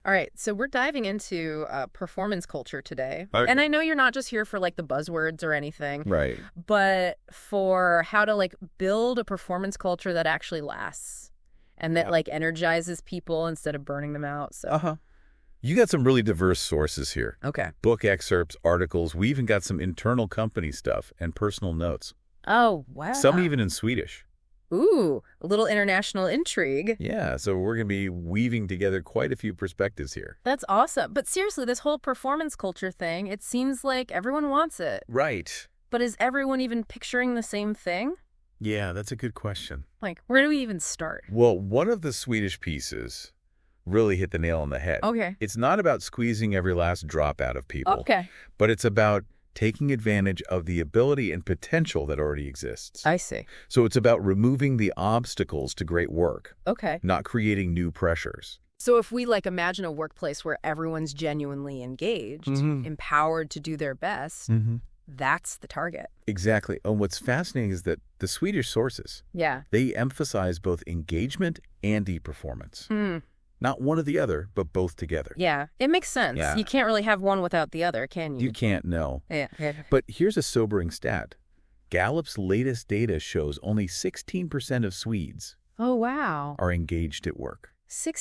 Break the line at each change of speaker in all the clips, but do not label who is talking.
All right, so we're diving into performance culture today.
Okay.
And I know you're not just here for like the buzzwords or anything,
Right.
but for how to like build a performance culture that actually lasts and that
Yeah.
like energizes people instead of burning them out. So,
Uh-huh. You got some really diverse sources here.
okay.
Book excerpts, articles. We even got some internal company stuff and personal notes.
Oh, wow.
Some even in Swedish.
Ooh, a little international intrigue.
Yeah, so we're going to be weaving together quite a few perspectives here.
That's awesome. But seriously, this whole performance culture thing, it seems like everyone wants it.
Right.
But is everyone even picturing the same thing?
Yeah, that's a good question.
Like, where do we even start?
Well, one of the Swedish pieces really hit the nail on the head.
Okay.
It's not about squeezing every last drop out of people,
Okay.
but it's about taking advantage of the ability and potential that already exists.
I see.
So it's about removing the obstacles to great work,
Okay.
not creating new pressures.
So if we like imagine a workplace where everyone's genuinely engaged, empowered to do their best, that's the target.
Exactly. And what's fascinating is that the Swedish sources,
Yeah.
they emphasize both engagement and e-performance. Not one or the other, but both together.
Yeah. It makes sense.
Yeah.
You can't really have one without the other, can you?
You can't know.
Yeah.
But here's a sobering stat. Gallup's latest data shows only 16% of Swedes
Oh, wow.
are engaged at work.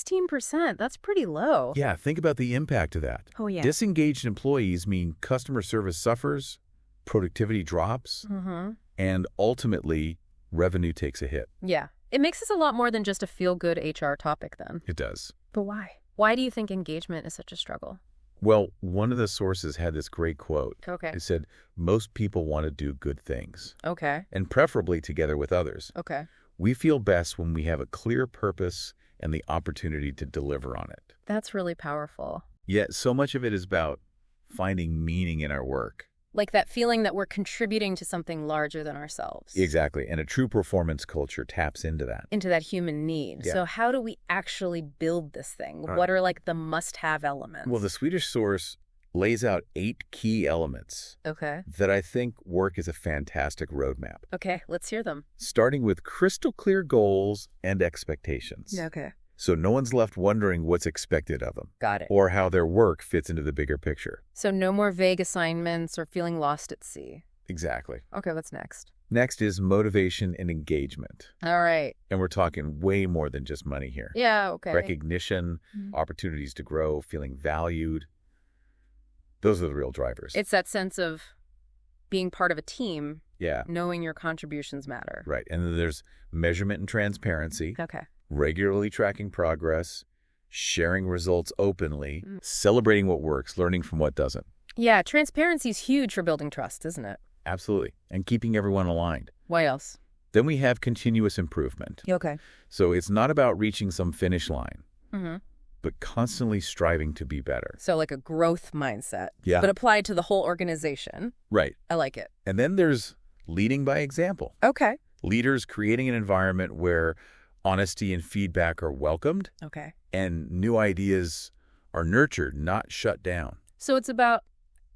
16%. That's pretty low.
Yeah, think about the impact of that.
Oh, yeah.
Disengaged employees mean customer service suffers, productivity drops, and ultimately, revenue takes a hit.
Yeah. It makes this a lot more than just a feel-good HR topic then.
It does.
But why? Why do you think engagement is such a struggle?
Well, one of the sources had this great quote.
Okay.
It said, most people want to do good things,
Okay.
and preferably together with others.
Okay.
We feel best when we have a clear purpose and the opportunity to deliver on it.
That's really powerful.
Yet so much of it is about finding meaning in our work.
Like that feeling that we're contributing to something larger than ourselves.
Exactly. And a true performance culture taps into that.
Into that human need.
Yeah.
So how do we actually build this thing?
Right.
What are like the must-have elements?
Well, the Swedish source lays out 8 key elements
Okay.
that I think work as a fantastic roadmap,
Okay, let's hear them.
starting with crystal clear goals and expectations.
Okay.
So no one's left wondering what's expected of them
Got it.
or how their work fits into the bigger picture.
So no more vague assignments or feeling lost at sea.
Exactly.
Okay, what's next?
Next is motivation and engagement.
All right.
And we're talking way more than just money here.
Yeah, okay.
Recognition, opportunities to grow, feeling valued. Those are the real drivers.
It's that sense of being part of a team,
Yeah,
knowing your contributions matter.
right. And then there's measurement and transparency,
Okay.
regularly tracking progress, sharing results openly, celebrating what works, learning from what doesn't.
Yeah, transparency is huge for building trust, isn't it?
Absolutely. And keeping everyone aligned.
What else?
Then we have continuous improvement.
Okay.
So it's not about reaching some finish line,
Mm-hmm.
but constantly striving to be better.
So like a growth mindset.
Yeah.
But applied to the whole organization.
Right.
I like it.
And then there's leading by example.
Okay.
Leaders creating an environment where honesty and feedback are welcomed
Okay.
and new ideas are nurtured, not shut down.
So it's about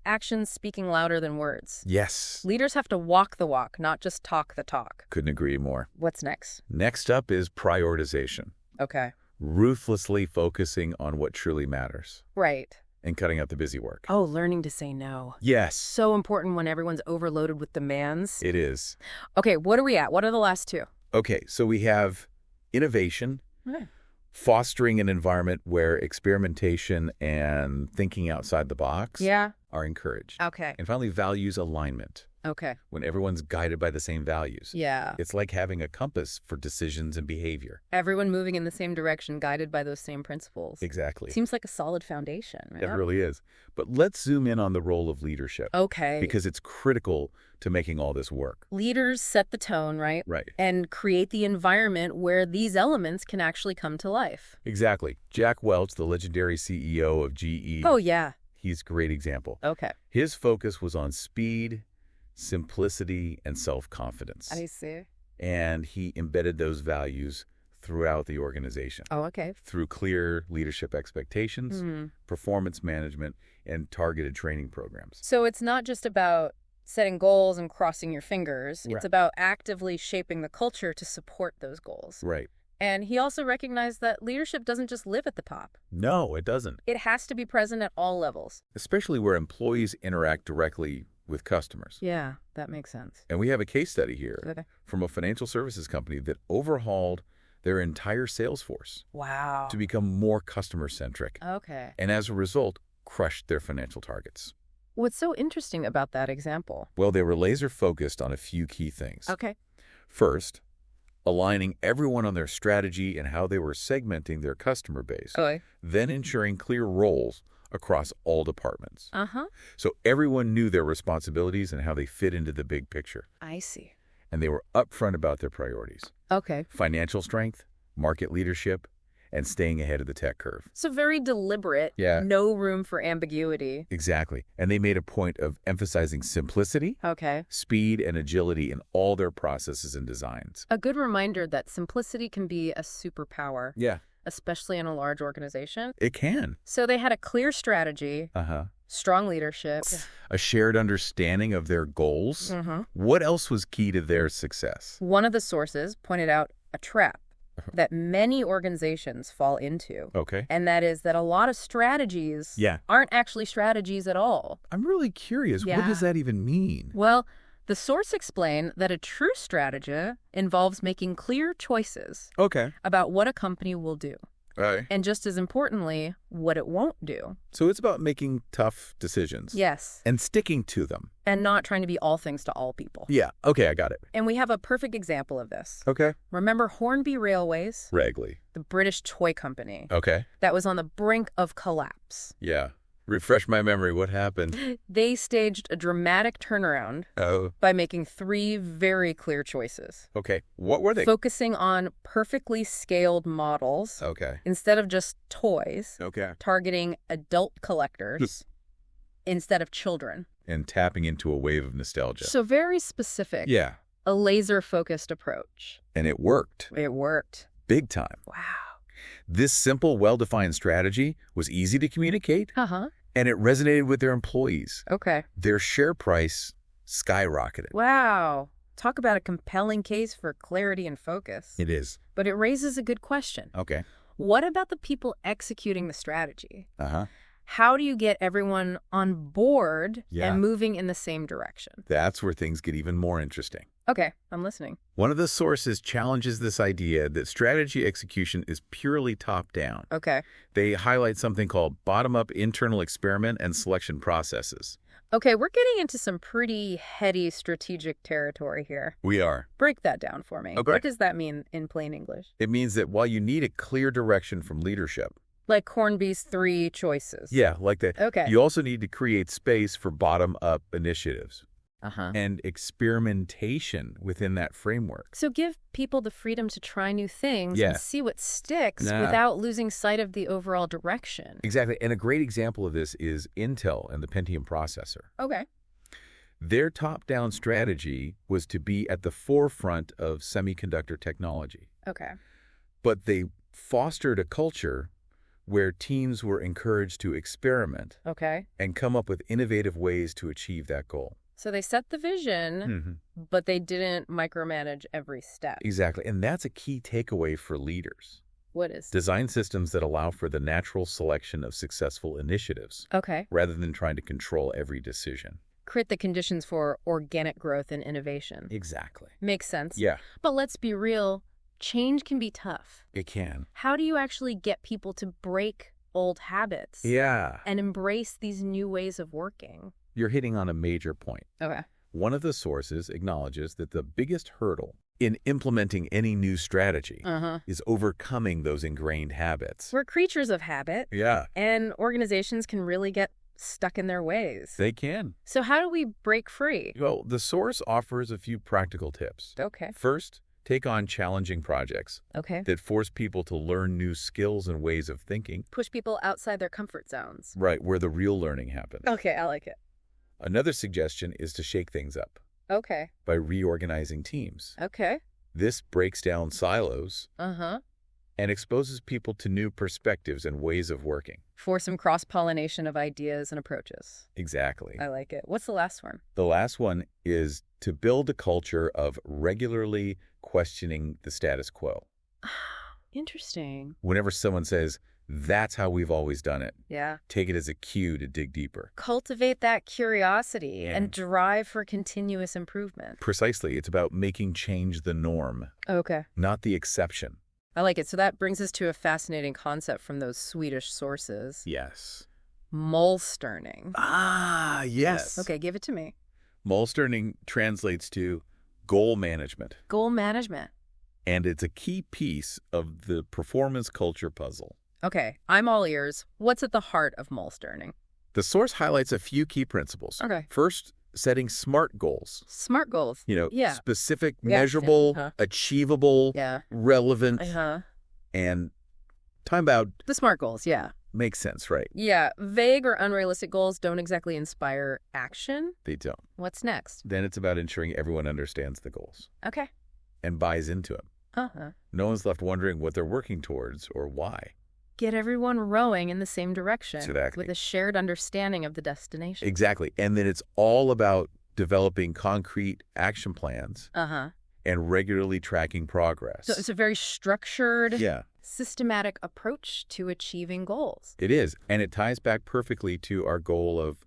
actions speaking louder than words.
Yes.
Leaders have to walk the walk, not just talk the talk.
Couldn't agree more.
What's next?
Next up is prioritization.
Okay.
Ruthlessly focusing on what truly matters
Right.
and cutting out the busy work.
Oh, learning to say no.
Yes,
So important when everyone's overloaded with demands.
it is.
Okay, what are we at? What are the last two?
Okay, so we have innovation, fostering an environment where experimentation and thinking outside the box
Yeah.
are encouraged.
Okay.
And finally, values alignment,
Okay.
when everyone's guided by the same values.
Yeah.
It's like having a compass for decisions and behavior.
Everyone moving in the same direction, guided by those same principles.
Exactly.
Seems like a solid foundation, right?
It really is. But let's zoom in on the role of leadership.
Okay.
Because it's critical to making all this work.
Leaders set the tone, right?
Right.
And create the environment where these elements can actually come to life.
Exactly. Jack Welch, the legendary CEO of GE,
Oh, yeah.
he's a great example.
Okay.
His focus was on speed, simplicity, and self-confidence.
I see.
And he embedded those values throughout the organization
Oh, okay.
through clear leadership expectations, performance management, and targeted training programs.
So it's not just about setting goals and crossing your fingers.
Right.
It's about actively shaping the culture to support those goals.
Right.
And he also recognized that leadership doesn't just live at the top.
No, it doesn't.
It has to be present at all levels.
Especially where employees interact directly with customers.
Yeah, that makes sense.
And we have a case study here
Okay.
from a financial services company that overhauled their entire sales force
Wow.
to become more customer-centric.
Okay.
And as a result, crushed their financial targets.
What's so interesting about that example?
Well, they were laser-focused on a few key things.
Okay.
First, aligning everyone on their strategy and how they were segmenting their customer base.
Okay.
Then ensuring clear roles across all departments.
Uh-huh.
So everyone knew their responsibilities and how they fit into the big picture.
I see.
And they were upfront about their priorities.
Okay.
Financial strength, market leadership, and staying ahead of the tech curve.
So very deliberate.
Yeah.
No room for ambiguity.
Exactly. And they made a point of emphasizing simplicity,
Okay.
speed, and agility in all their processes and designs.
A good reminder that simplicity can be a superpower,
Yeah,
especially in a large organization.
it can.
So they had a clear strategy, strong leadership.
A shared understanding of their goals.
Mm-hmm.
What else was key to their success?
One of the sources pointed out a trap that many organizations fall into.
Okay.
And that is that a lot of strategies
Yeah.
aren't actually strategies at all.
I'm really curious.
Yeah.
What does that even mean?
Well, the source explained that a true strategy involves making clear choices
Okay.
about what a company will do.
Right.
And just as importantly, what it won't do.
So it's about making tough decisions.
Yes.
And sticking to them.
And not trying to be all things to all people.
Yeah. Okay, I got it.
And we have a perfect example of this.
Okay.
Remember Hornby Railways,
Wrigley.
the British toy company
Okay.
that was on the brink of collapse?
Yeah. Refresh my memory. What happened?
They staged a dramatic turnaround
Oh.
by making 3 very clear choices.
Okay. What were they?
Focusing on perfectly scaled models
Okay.
instead of just toys,
Okay.
targeting adult collectors instead of children.
And tapping into a wave of nostalgia.
So very specific.
Yeah.
A laser-focused approach.
And it worked.
It worked.
Big time.
Wow.
This simple, well-defined strategy was easy to communicate,
Uh-huh.
and it resonated with their employees.
Okay.
Their share price skyrocketed.
Wow. Talk about a compelling case for clarity and focus.
It is.
But it raises a good question.
Okay.
What about the people executing the strategy?
Uh-huh.
How do you get everyone on board
Yeah.
and moving in the same direction?
That's where things get even more interesting.
Okay, I'm listening.
One of the sources challenges this idea that strategy execution is purely top-down.
Okay.
They highlight something called bottom-up internal experiment and selection processes.
Okay, we're getting into some pretty heady strategic territory here.
We are.
Break that down for me.
Okay.
What does that mean in plain English?
It means that while you need a clear direction from leadership,
Like Hornby's 3 choices.
yeah, like that,
Okay.
you also need to create space for bottom-up initiatives
Uh-huh.
and experimentation within that framework.
So give people the freedom to try new things
Yeah.
and see what sticks
Nah.
without losing sight of the overall direction.
Exactly. And a great example of this is Intel and the Pentium processor.
Okay.
Their top-down strategy was to be at the forefront of semiconductor technology.
Okay.
But they fostered a culture where teams were encouraged to experiment
Okay.
and come up with innovative ways to achieve that goal.
So they set the vision, but they didn't micromanage every step.
Exactly. And that's a key takeaway for leaders.
What is?
Design systems that allow for the natural selection of successful initiatives
Okay.
rather than trying to control every decision.
Create the conditions for organic growth and innovation.
Exactly.
Makes sense.
Yeah,
But let's be real, change can be tough.
it can.
How do you actually get people to break old habits
Yeah.
and embrace these new ways of working?
You're hitting on a major point.
Okay.
One of the sources acknowledges that the biggest hurdle in implementing any new strategy
Uh-huh.
is overcoming those ingrained habits.
We're creatures of habit,
Yeah,
and organizations can really get stuck in their ways.
they can.
So how do we break free?
Well, the source offers a few practical tips.
Okay.
First, take on challenging projects
Okay.
that force people to learn new skills and ways of thinking.
Push people outside their comfort zones.
Right, where the real learning happens.
Okay, I like it.
Another suggestion is to shake things up
Okay.
by reorganizing teams.
Okay.
This breaks down silos
Uh-huh.
and exposes people to new perspectives and ways of working.
For some cross-pollination of ideas and approaches.
Exactly.
I like it. What's the last one?
The last one is to build a culture of regularly questioning the status quo.
Interesting.
Whenever someone says, that's how we've always done it,
Yeah.
take it as a cue to dig deeper.
Cultivate that curiosity and drive for continuous improvement.
Precisely. It's about making change the norm,
Okay.
not the exception.
I like it. So that brings us to a fascinating concept from those Swedish sources.
Yes.
Målstyrning.
Ah, yes.
Okay, give it to me.
Målstyrning translates to goal management,
Goal management.
and it's a key piece of the performance culture puzzle.
Okay, I'm all ears. What's at the heart of Målstyrning?
The source highlights a few key principles.
Okay.
First, setting SMART goals.
SMART goals. Yeah.
Specific,
Yeah.
measurable,
Uh-huh.
achievable,
Yeah.
relevant, and time-bound.
The SMART goals, yeah.
Makes sense, right?
Yeah, vague or unrealistic goals don't exactly inspire action.
They don't.
What's next?
Then it's about ensuring everyone understands the goals
Okay.
and buys into them.
Uh-huh.
No one's left wondering what they're working towards or why.
Get everyone rowing in the same direction.
Exactly.
With a shared understanding of the destination.
Exactly. And then it's all about developing concrete action plans
Uh-huh.
and regularly tracking progress.
So it's a very structured,
Yeah,
systematic approach to achieving goals.
it is. And it ties back perfectly to our goal of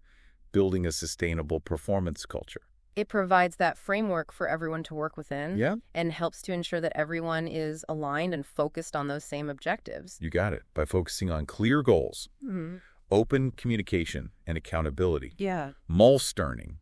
building a sustainable performance culture.
It provides that framework for everyone to work within.
Yeah.
And helps to ensure that everyone is aligned and focused on those same objectives.
You got it. By focusing on clear goals,
Mm-hmm.
open communication, and accountability,
Yeah.
Målstyrning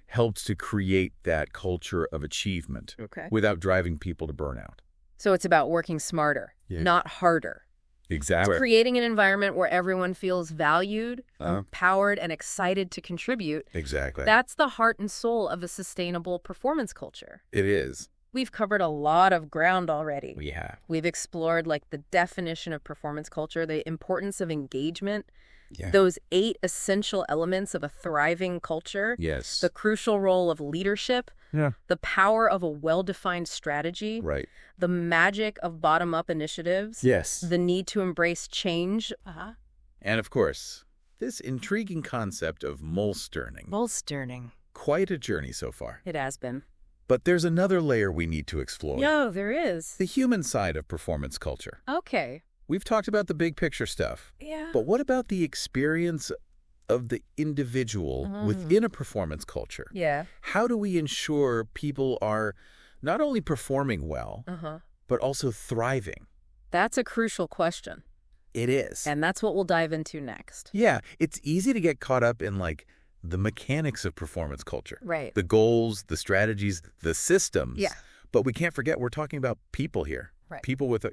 helps to create that culture of achievement
Okay.
without driving people to burnout.
So it's about working smarter,
Yeah.
not harder.
Exactly.
It's creating an environment where everyone feels valued, empowered, and excited to contribute.
Exactly.
That's the heart and soul of a sustainable performance culture.
It is.
We've covered a lot of ground already.
We have.
We've explored like the definition of performance culture, the importance of engagement,
Yeah.
those 8 essential elements of a thriving culture,
Yes.
the crucial role of leadership,
Yeah.
the power of a well-defined strategy,
Right.
the magic of bottom-up initiatives,
Yes.
the need to embrace change.
And of course, this intriguing concept of Målstyrning.
Målstyrning.
Quite a journey so far.
It has been.
But there's another layer we need to explore.
Yo, there is.
The human side of performance culture.
Okay.
We've talked about the big picture stuff.
Yeah.
But what about the experience of the individual within a performance culture?
Yeah.
How do we ensure people are not only performing well, but also thriving?
That's a crucial question.
It is.
And that's what we'll dive into next.
Yeah, it's easy to get caught up in like the mechanics of performance culture.
Right.
The goals, the strategies, the systems.
Yeah.
But we can't forget we're talking about people here.
Right.
People with,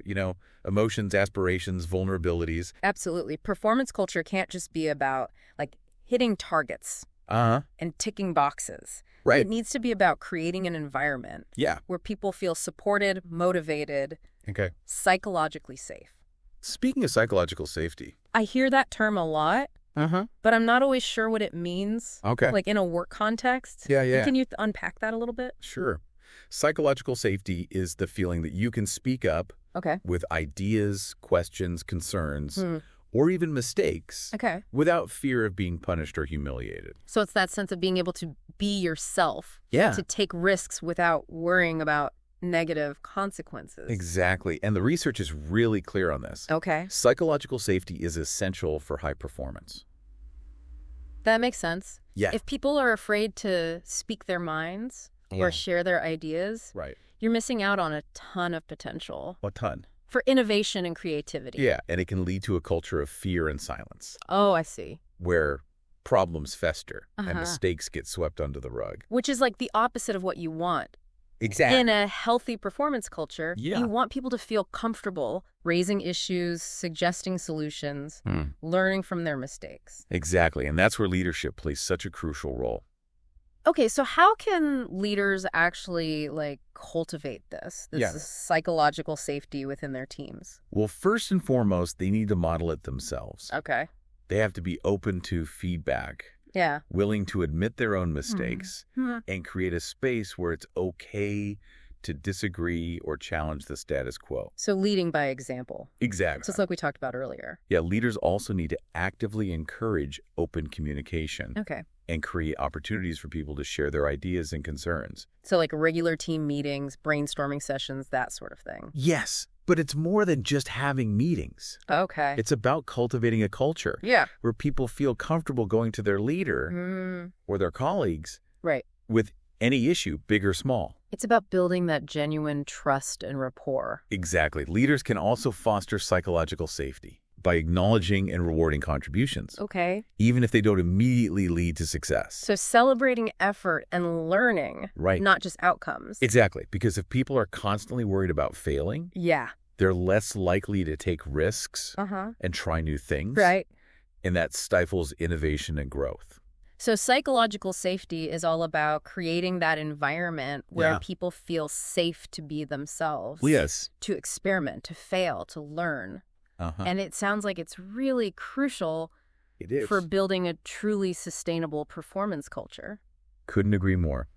emotions, aspirations, vulnerabilities.
Absolutely. Performance culture can't just be about like hitting targets
Uh-huh.
and ticking boxes.
Right.
It needs to be about creating an environment
Yeah.
where people feel supported, motivated,
Okay.
psychologically safe.
Speaking of psychological safety.
I hear that term a lot, but I'm not always sure what it means.
Okay.
Like in a work context.
Yeah.
Can you unpack that a little bit?
Sure. Psychological safety is the feeling that you can speak up
Okay.
with ideas, questions, concerns, or even mistakes
Okay.
without fear of being punished or humiliated.
So it's that sense of being able to be yourself.
Yeah.
To take risks without worrying about negative consequences.
Exactly. And the research is really clear on this.
Okay.
Psychological safety is essential for high performance.
That makes sense.
Yeah.
If people are afraid to speak their minds or share their ideas,
Right.
you're missing out on a ton of potential
A ton.
for innovation and creativity.
Yeah. And it can lead to a culture of fear and silence
Oh, I see.
where problems fester and
Uh-huh.
mistakes get swept under the rug.
Which is like the opposite of what you want.
Exactly.
In a healthy performance culture,
Yeah.
you want people to feel comfortable raising issues, suggesting solutions, learning from their mistakes.
Exactly. And that's where leadership plays such a crucial role.
Okay, so how can leaders actually cultivate this psychological safety within their teams?
Well, first and foremost, they need to model it themselves.
Okay.
They have to be open to feedback,
Yeah.
willing to admit their own mistakes,
Hmm.
and create a space where it's okay to disagree or challenge the status quo.
So leading by example.
Exactly.
So it's like we talked about earlier.
Yeah, leaders also need to actively encourage open communication
Okay.
and create opportunities for people to share their ideas and concerns.
So like regular team meetings, brainstorming sessions, that sort of thing.
Yes, But it's more than just having meetings.
Okay.
It's about cultivating a culture where people feel comfortable going to their leader or their colleagues with any issue, big or small.
It's about building that genuine trust and rapport.
Exactly. Leaders can also foster psychological safety by acknowledging and rewarding contributions.
Okay.
Even if they don't immediately lead to success.
So celebrating effort and learning, not just outcomes.
Exactly. Because if people are constantly worried about failing, they're less likely to take risks and try new things.
Right.
And that stifles innovation and growth.
So psychological safety is all about creating that environment where people feel safe to be themselves.
Yes.
To experiment, to fail, to learn. And it sounds like it's really crucial for building a truly sustainable performance culture.
Couldn't agree more.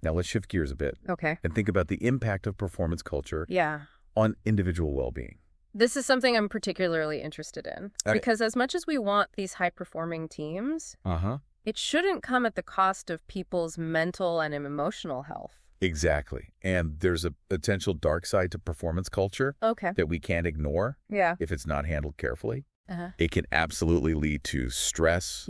Now let's shift gears a bit.
Okay.
And think about the impact of performance culture on individual well-being.
This is something I'm particularly interested in. Because as much as we want these high-performing teams, it shouldn't come at the cost of people's mental and emotional health.
Exactly. And there's a potential dark side to performance culture that we can't ignore if it's not handled carefully. It can absolutely lead to stress,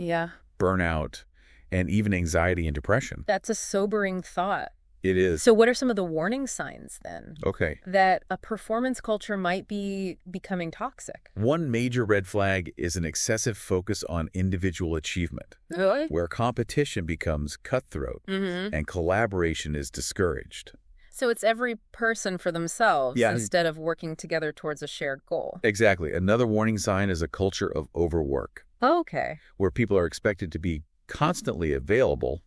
burnout, and even anxiety and depression.
That's a sobering thought.
It is.
So what are some of the warning signs then?
Okay.
That a performance culture might be becoming toxic?
One major red flag is an excessive focus on individual achievement.
Really?
Where competition becomes cutthroat and collaboration is discouraged.
So it's every person for themselves instead of working together towards a shared goal.
Exactly. Another warning sign is a culture of overwork.
Okay.
Where people are expected to be constantly available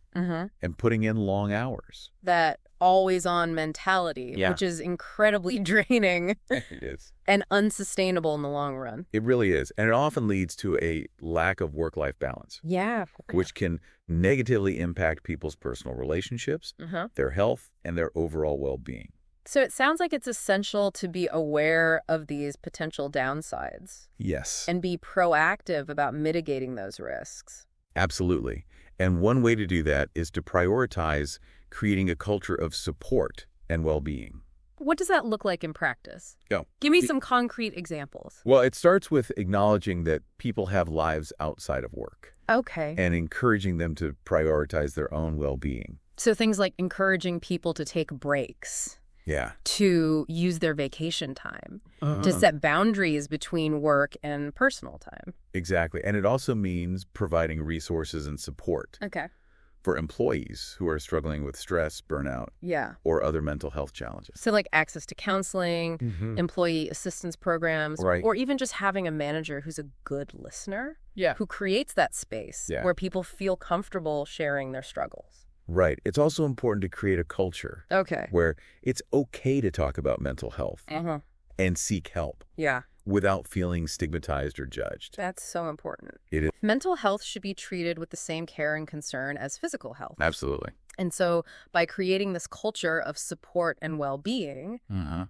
and putting in long hours.
That always-on mentality, which is incredibly draining
It is.
And unsustainable in the long run.
It really is. And it often leads to a lack of work-life balance.
Yeah.
Which can negatively impact people's personal relationships, their health, and their overall well-being.
So it sounds like it's essential to be aware of these potential downsides.
Yes.
And be proactive about mitigating those risks.
Absolutely. And one way to do that is to prioritize creating a culture of support and well-being.
What does that look like in practice?
Yeah.
Give me some concrete examples.
Well, it starts with acknowledging that people have lives outside of work.
Okay.
And encouraging them to prioritize their own well-being.
So things like encouraging people to take breaks.
Yeah.
To use their vacation time, to set boundaries between work and personal time.
Exactly. And it also means providing resources and support for employees who are struggling with stress, burnout, or other mental health challenges.
So like access to counseling, employee assistance programs, or even just having a manager who's a good listener, who creates that space where people feel comfortable sharing their struggles.
Right. It's also important to create a culture where it's okay to talk about mental health and seek help without feeling stigmatized or judged.
That's so important.
It is.
Mental health should be treated with the same care and concern as physical health.
Absolutely.
And so by creating this culture of support and well-being,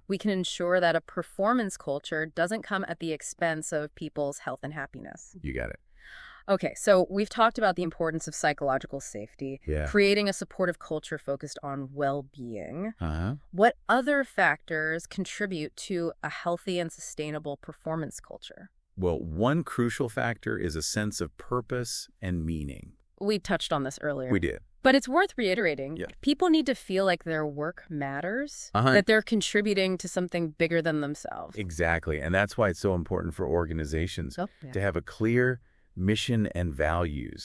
we can ensure that a performance culture doesn't come at the expense of people's health and happiness.
You got it.
Okay, so we've talked about the importance of psychological safety, creating a supportive culture focused on well-being. What other factors contribute to a healthy and sustainable performance culture?
Well, one crucial factor is a sense of purpose and meaning.
We touched on this earlier.
We did.
But it's worth reiterating. People need to feel like their work matters, that they're contributing to something bigger than themselves.
Exactly. And that's why it's so important for organizations to have a clear mission and values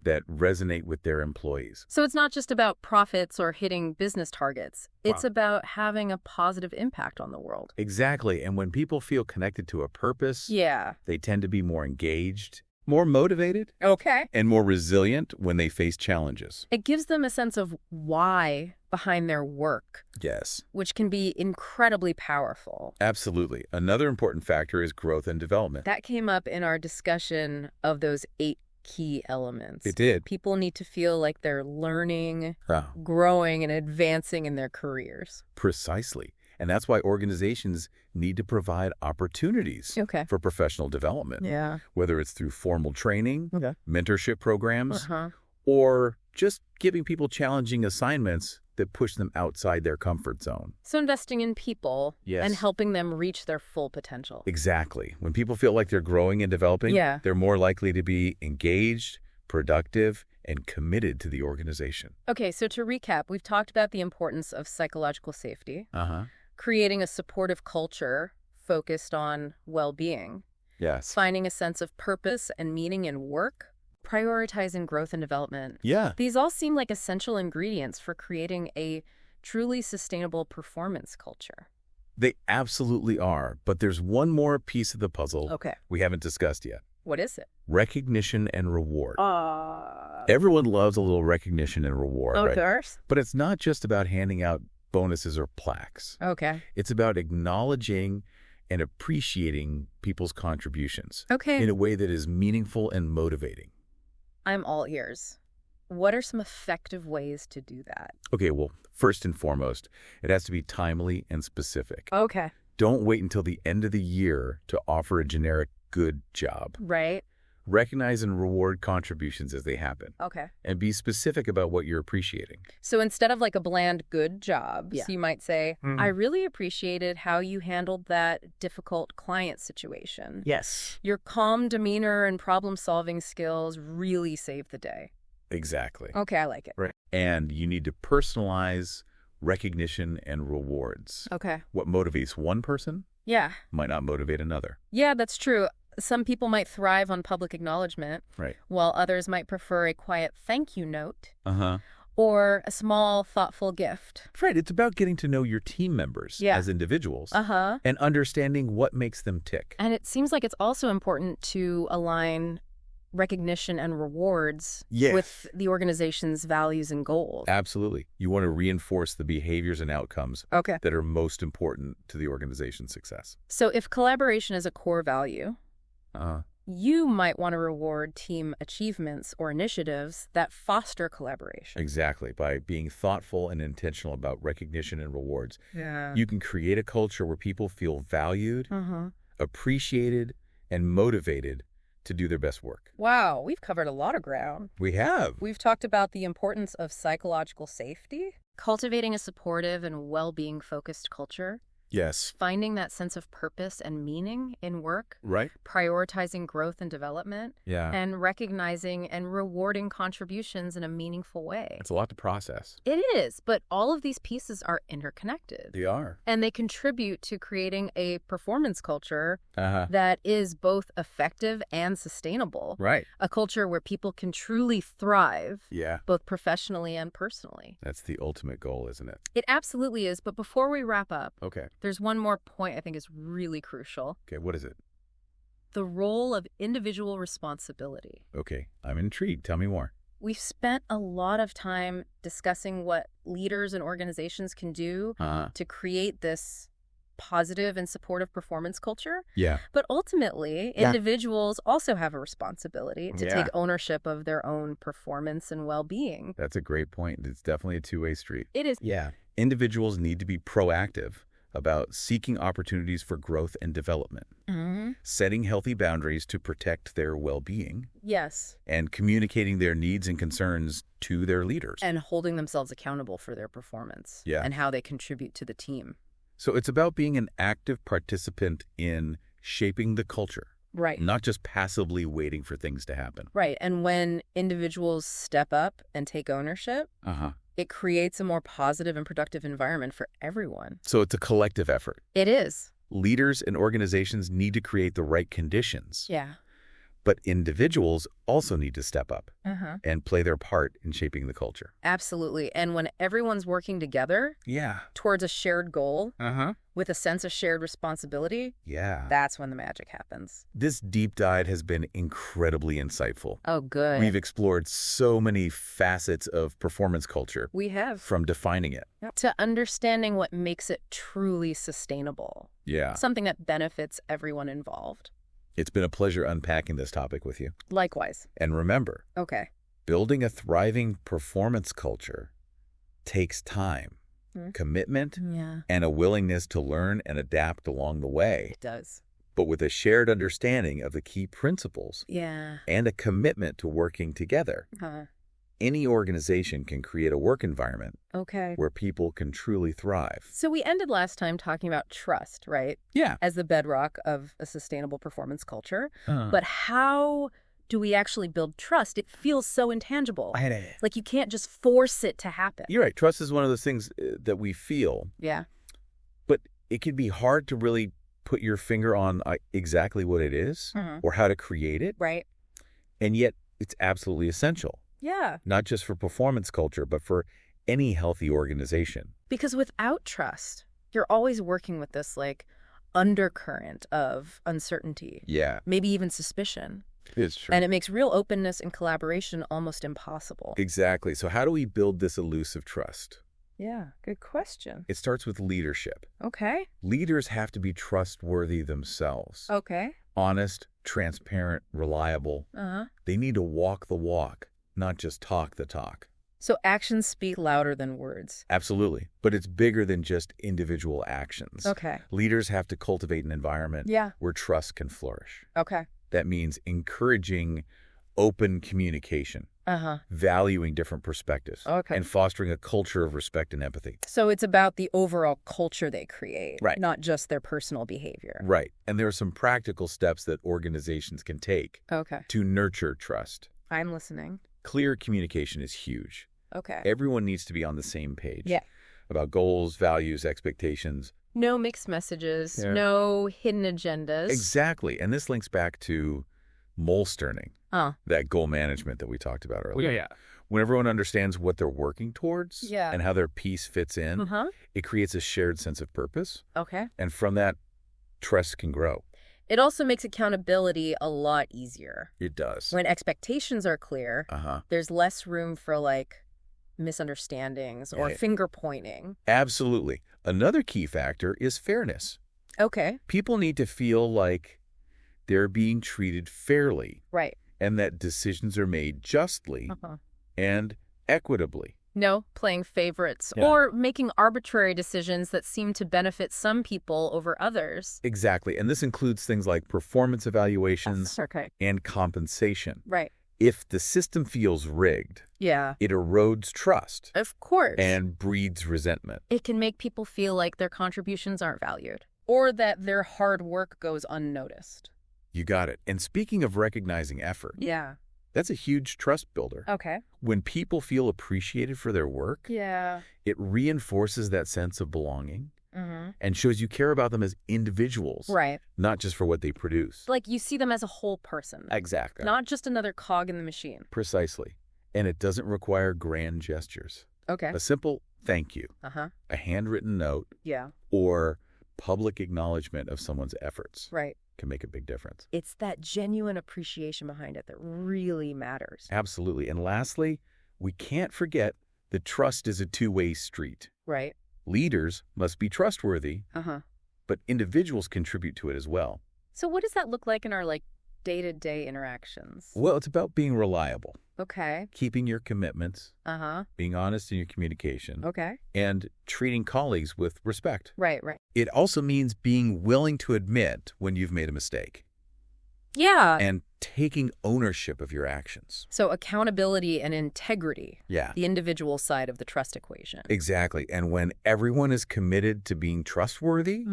that resonate with their employees.
So it's not just about profits or hitting business targets. It's about having a positive impact on the world.
Exactly. And when people feel connected to a purpose, they tend to be more engaged, more motivated, and more resilient when they face challenges.
It gives them a sense of why behind their work.
Yes.
Which can be incredibly powerful.
Absolutely. Another important factor is growth and development.
That came up in our discussion of those 8 key elements.
It did.
People need to feel like they're learning, growing, and advancing in their careers.
Precisely. And that's why organizations need to provide opportunities for professional development. Whether it's through formal training, mentorship programs, or just giving people challenging assignments that push them outside their comfort zone.
So investing in people and helping them reach their full potential.
Exactly. When people feel like they're growing and developing, they're more likely to be engaged, productive, and committed to the organization.
Okay, so to recap, we've talked about the importance of psychological safety, creating a supportive culture focused on well-being, finding a sense of purpose and meaning in work, prioritizing growth and development. These all seem like essential ingredients for creating a truly sustainable performance culture.
They absolutely are, but there's one more piece of the puzzle we haven't discussed yet.
What is it?
Recognition and reward. Everyone loves a little recognition and reward,
right? Of course.
But it's not just about handing out bonuses or plaques. It's about acknowledging and appreciating people's contributions in a way that is meaningful and motivating.
I'm all ears. What are some effective ways to do that?
Okay, well, first and foremost, it has to be timely and specific.
Okay.
Don't wait until the end of the year to offer a generic good job.
Right.
Recognize and reward contributions as they happen.
Okay.
And be specific about what you're appreciating.
So instead of like a bland good job, so you might say, I really appreciated how you handled that difficult client situation.
Yes.
Your calm demeanor and problem-solving skills really saved the day.
Exactly.
Okay, I like it.
Right. And you need to personalize recognition and rewards.
Okay.
What motivates one person might not motivate another.
Yeah, that's true. Some people might thrive on public acknowledgement, while others might prefer a quiet thank you note or a small, thoughtful gift.
Right. It's about getting to know your team members as individuals and understanding what makes them tick.
And it seems like it's also important to align recognition and rewards with the organization's values and goals.
Absolutely. You want to reinforce the behaviors and outcomes that are most important to the organization's success.
So if collaboration is a core value, you might want to reward team achievements or initiatives that foster collaboration.
Exactly. By being thoughtful and intentional about recognition and rewards, you can create a culture where people feel valued, appreciated, and motivated to do their best work.
Wow, we've covered a lot of ground.
We have.
We've talked about the importance of psychological safety, cultivating a supportive and well-being focused culture.
Yes.
Finding that sense of purpose and meaning in work.
Right.
Prioritizing growth and development. And recognizing and rewarding contributions in a meaningful way.
It's a lot to process.
It is, but all of these pieces are interconnected.
They are.
And they contribute to creating a performance culture that is both effective and sustainable.
Right.
A culture where people can truly thrive.
Yeah.
Both professionally and personally.
That's the ultimate goal, isn't it?
It absolutely is. But before we wrap up,
there's
one more point I think is really crucial.
Okay, what is it?
The role of individual responsibility.
Okay, I'm intrigued. Tell me more.
We've spent a lot of time discussing what leaders and organizations can do to create this positive and supportive performance culture. But ultimately, individuals also have a responsibility to take ownership of their own performance and well-being.
That's a great point. It's definitely a two-way street.
It is.
Individuals need to be proactive about seeking opportunities for growth and development, setting healthy boundaries to protect their well-being, and communicating their needs and concerns to their leaders.
And holding themselves accountable for their performance and how they contribute to the team.
So it's about being an active participant in shaping the culture.
Right.
Not just passively waiting for things to happen.
Right. And when individuals step up and take ownership, it creates a more positive and productive environment for everyone.
So it's a collective effort.
It is.
Leaders and organizations need to create the right conditions. But individuals also need to step up and play their part in shaping the culture.
Absolutely. And when everyone's working together towards a shared goal with a sense of shared responsibility, that's when the magic happens.
This deep dive has been incredibly insightful.
Oh, good.
We've explored so many facets of performance culture.
We have.
From defining it.
To understanding what makes it truly sustainable. Something that benefits everyone involved.
It's been a pleasure unpacking this topic with you.
Likewise.
And remember, building a thriving performance culture takes time, commitment, and a willingness to learn and adapt along the way.
It does.
But with a shared understanding of the key principles and a commitment to working together, any organization can create a work environment where people can truly thrive.
So we ended last time talking about trust, right?
Yeah.
As the bedrock of a sustainable performance culture. But how do we actually build trust? It feels so intangible. Like you can't just force it to happen.
You're right. Trust is one of those things that we feel.
Yeah.
But it can be hard to really put your finger on exactly what it is or how to create it.
Right.
And yet it's absolutely essential.
Yeah.
Not just for performance culture, but for any healthy organization.
Because without trust, you're always working with this like undercurrent of uncertainty.
Yeah.
Maybe even suspicion.
It's true.
And it makes real openness and collaboration almost impossible.
Exactly. So how do we build this elusive trust?
Yeah, good question.
It starts with leadership.
Okay.
Leaders have to be trustworthy themselves.
Okay.
Honest, transparent, reliable. They need to walk the walk, not just talk the talk.
So actions speak louder than words.
Absolutely. But it's bigger than just individual actions.
Okay.
Leaders have to cultivate an environment where trust can flourish.
Okay.
That means encouraging open communication, valuing different perspectives, and fostering a culture of respect and empathy.
So it's about the overall culture they create,
right,
not just their personal behavior.
Right. And there are some practical steps that organizations can take to nurture trust.
I'm listening.
Clear communication is huge.
Okay.
Everyone needs to be on the same page about goals, values, expectations.
No mixed messages, no hidden agendas.
Exactly. And this links back to Molsterning, that goal management that we talked about earlier. When everyone understands what they're working towards and how their piece fits in, it creates a shared sense of purpose.
Okay.
And from that, trust can grow.
It also makes accountability a lot easier.
It does.
When expectations are clear, there's less room for like misunderstandings or finger pointing.
Absolutely. Another key factor is fairness.
Okay.
People need to feel like they're being treated fairly.
Right.
And that decisions are made justly and equitably.
No playing favorites or making arbitrary decisions that seem to benefit some people over others.
Exactly. And this includes things like performance evaluations and compensation.
Right.
If the system feels rigged, it erodes trust.
Of course.
And breeds resentment.
It can make people feel like their contributions aren't valued or that their hard work goes unnoticed.
You got it. And speaking of recognizing effort, that's a huge trust builder.
Okay.
When people feel appreciated for their work, it reinforces that sense of belonging and shows you care about them as individuals, not just for what they produce.
Like you see them as a whole person.
Exactly.
Not just another cog in the machine.
Precisely. And it doesn't require grand gestures.
Okay.
A simple thank you, a handwritten note, or public acknowledgement of someone's efforts can make a big difference.
It's that genuine appreciation behind it that really matters.
Absolutely. And lastly, we can't forget that trust is a two-way street.
Right.
Leaders must be trustworthy, but individuals contribute to it as well.
So what does that look like in our day-to-day interactions?
Well, it's about being reliable.
Okay.
Keeping your commitments. Being honest in your communication.
Okay.
And treating colleagues with respect.
Right, right.
It also means being willing to admit when you've made a mistake.
Yeah.
And taking ownership of your actions.
So accountability and integrity.
Yeah.
The individual side of the trust equation.
Exactly. And when everyone is committed to being trustworthy,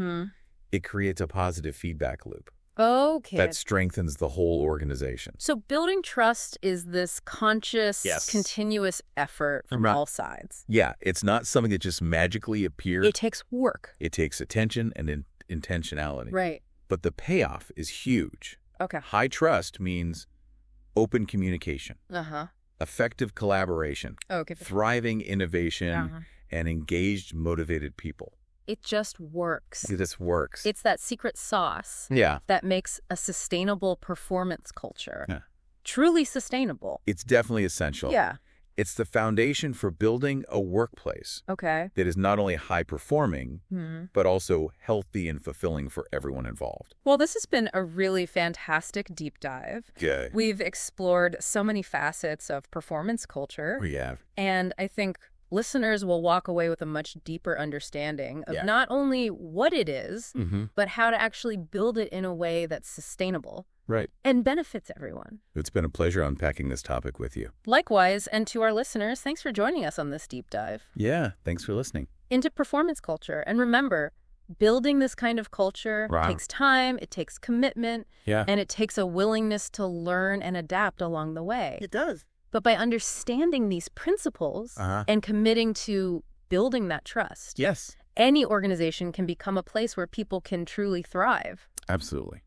it creates a positive feedback loop.
Okay.
That strengthens the whole organization.
So building trust is this conscious, continuous effort from all sides.
Yeah, it's not something that just magically appears.
It takes work.
It takes attention and intentionality.
Right.
But the payoff is huge.
Okay.
High trust means open communication, effective collaboration, thriving innovation, and engaged, motivated people.
It just works.
It just works.
It's that secret sauce that makes a sustainable performance culture truly sustainable.
It's definitely essential.
Yeah.
It's the foundation for building a workplace that is not only high-performing, but also healthy and fulfilling for everyone involved.
Well, this has been a really fantastic deep dive.
Okay.
We've explored so many facets of performance culture.
We have.
And I think listeners will walk away with a much deeper understanding of not only what it is, but how to actually build it in a way that's sustainable
Right.
And benefits everyone.
It's been a pleasure unpacking this topic with you.
Likewise, and to our listeners, thanks for joining us on this deep dive.
Yeah, thanks for listening.
Into performance culture. And remember, building this kind of culture takes time, it takes commitment, and it takes a willingness to learn and adapt along the way.
It does.
But by understanding these principles and committing to building that trust,
yes,
any organization can become a place where people can truly thrive.
Absolutely.